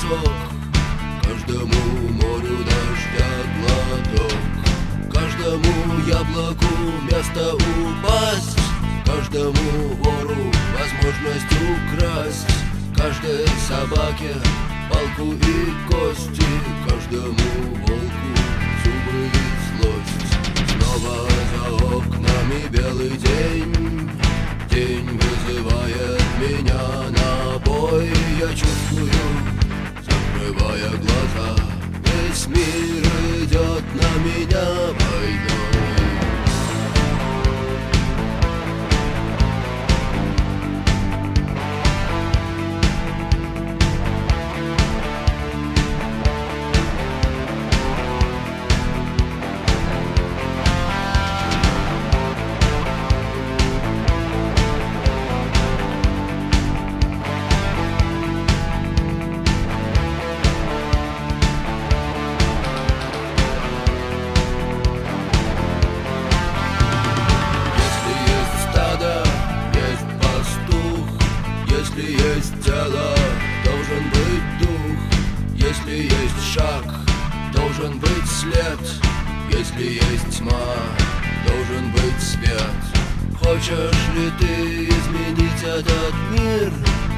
песок, каждому морю дождя глоток, каждому яблоку место упасть, каждому вору возможность украсть, каждой собаке палку и кости, каждому волку зубы и злость. Снова за окнами белый день, день вызывает меня на бой. Я чувствую, закрывая глаза, весь мир идет на меня войной. Если есть тело, должен быть дух. Если есть шаг, должен быть след. Если есть тьма, должен быть свет. Хочешь ли ты изменить этот мир?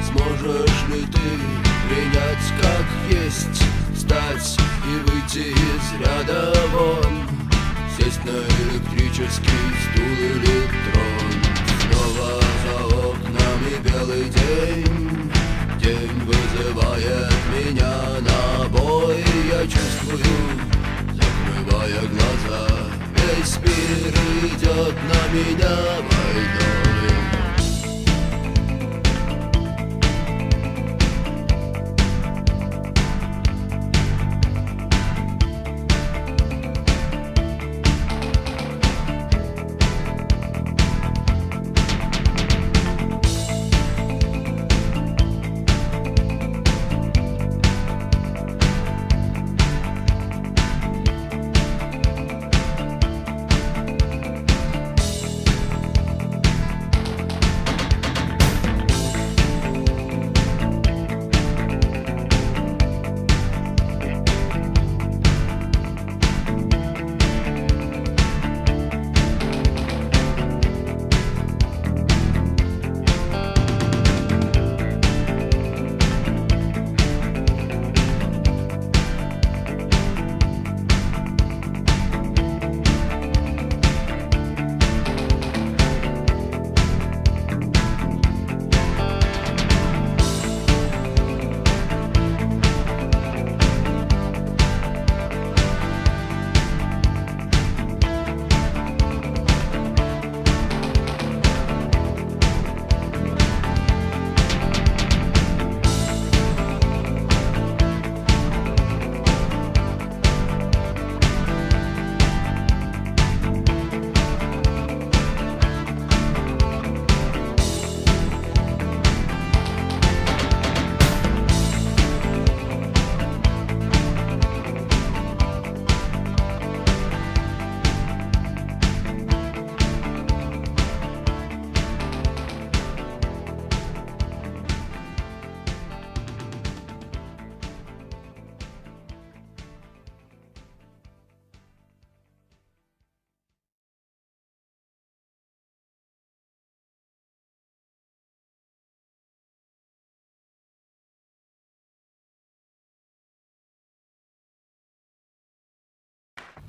Сможешь ли ты принять как есть? Встать и выйти из ряда вон, сесть на электрический стул или трон. Снова за окнами белый день, день вызывает меня на бой. Я чувствую, закрывая глаза, весь мир идет на меня войной.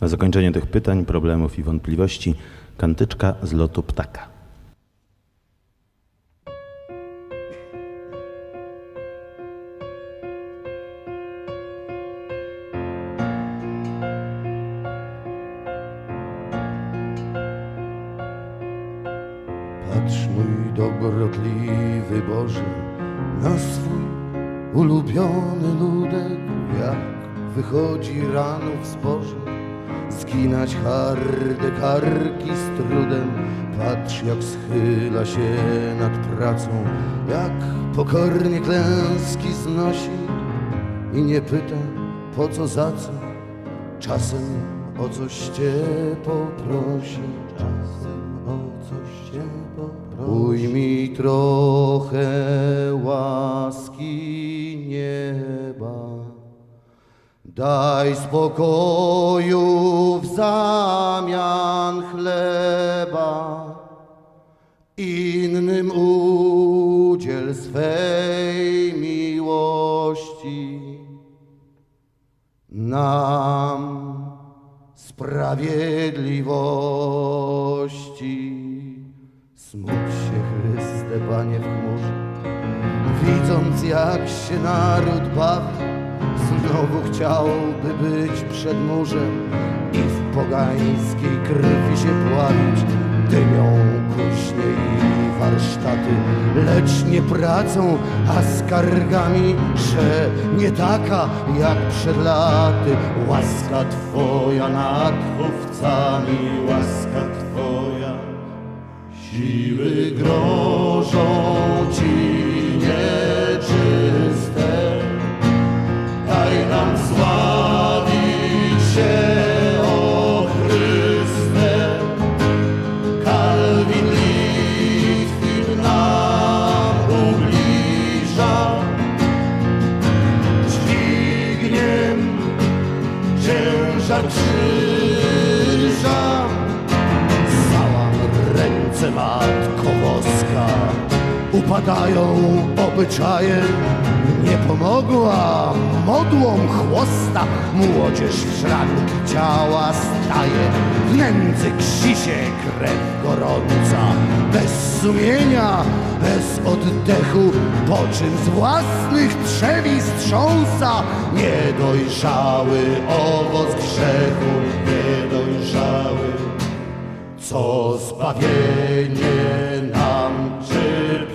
Na zakończenie tych pytań, problemów i wątpliwości kantyczka z lotu ptaka. Patrz, mój dobrotliwy Boże, na swój ulubiony ludek, jak wychodzi rano w zboże, zginać harde karki z trudem. Patrz, jak schyla się nad pracą, jak pokornie klęski znosi i nie pyta po co, za co, czasem o coś cię poprosi, czasem o coś cię poprosi. Ujmij trochę łaski nieba. Daj spokoju w zamian chleba, innym udziel swej miłości. Nam sprawiedliwości. Smuć się, Chryste, Panie w chmurze, widząc jak się naród bawi. Znowu chciałby być przed murzem i w pogańskiej krwi się pławić. Dymią kuźnie i warsztaty, lecz nie pracą, a skargami, że nie taka jak przed laty. Łaska Twoja nad chówcami, łaska Twoja. Siły grożą Ci nieczyste, daj nam sławić się, o Chryste. Kalwin Litwin nam ubliża, dźwigniem ciężar krzyża. Załam ręce, Matko Boska, upadają obyczaje. Nie pomogła modłom chłosta, młodzież w szranki ciała staje. W nędzy ksi się krew gorąca, bez sumienia, bez oddechu, po czym z własnych trzewi strząsa niedojrzały owoc grzechu, niedojrzały. Co zbawienie nam czy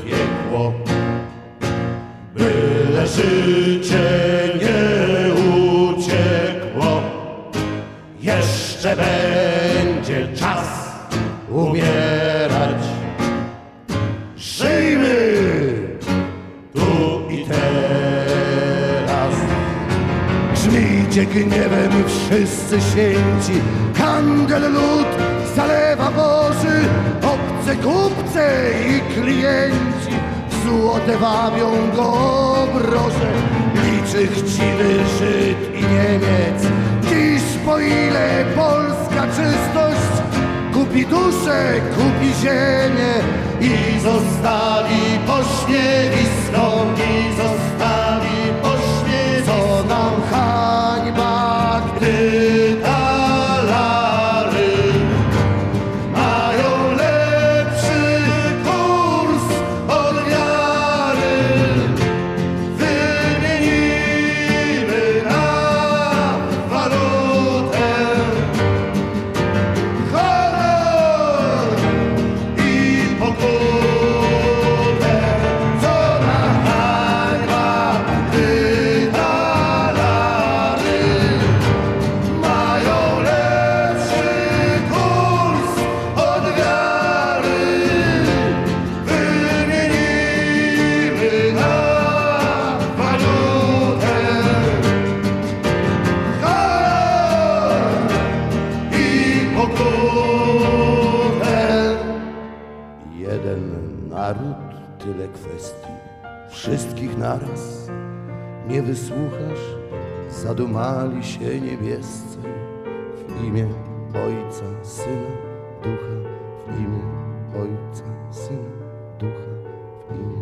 piekło, byle życie nie uciekło. Jeszcze będzie czas umierać. Żyjmy tu i teraz. Grzmijcie gniewem wszyscy święci, handel lud zalewa Boży, obce kupce i klienci w złote wabią go obroże. Liczy chciwy Żyd i Niemiec, dziś po ile polska czystość kupi duszę, kupi ziemię i zostawi pośmiewisko, i zostawi pośmiewisko. Co nam hańba, gdy talary mają lepszy kurs od wiary. Wymienimy na walutę honor i pokutę. Co nam hańba, gdy talary mają lepszy kurs od wiary. Wymienimy na walutę honor i pokutę. Jeden naród, tyle kwestii, wszystkich naraz nie wysłuchasz. Zadumali się niebiescy w imię Ojca, Syna, Ducha, w imię Ojca, Syna, Ducha, w imię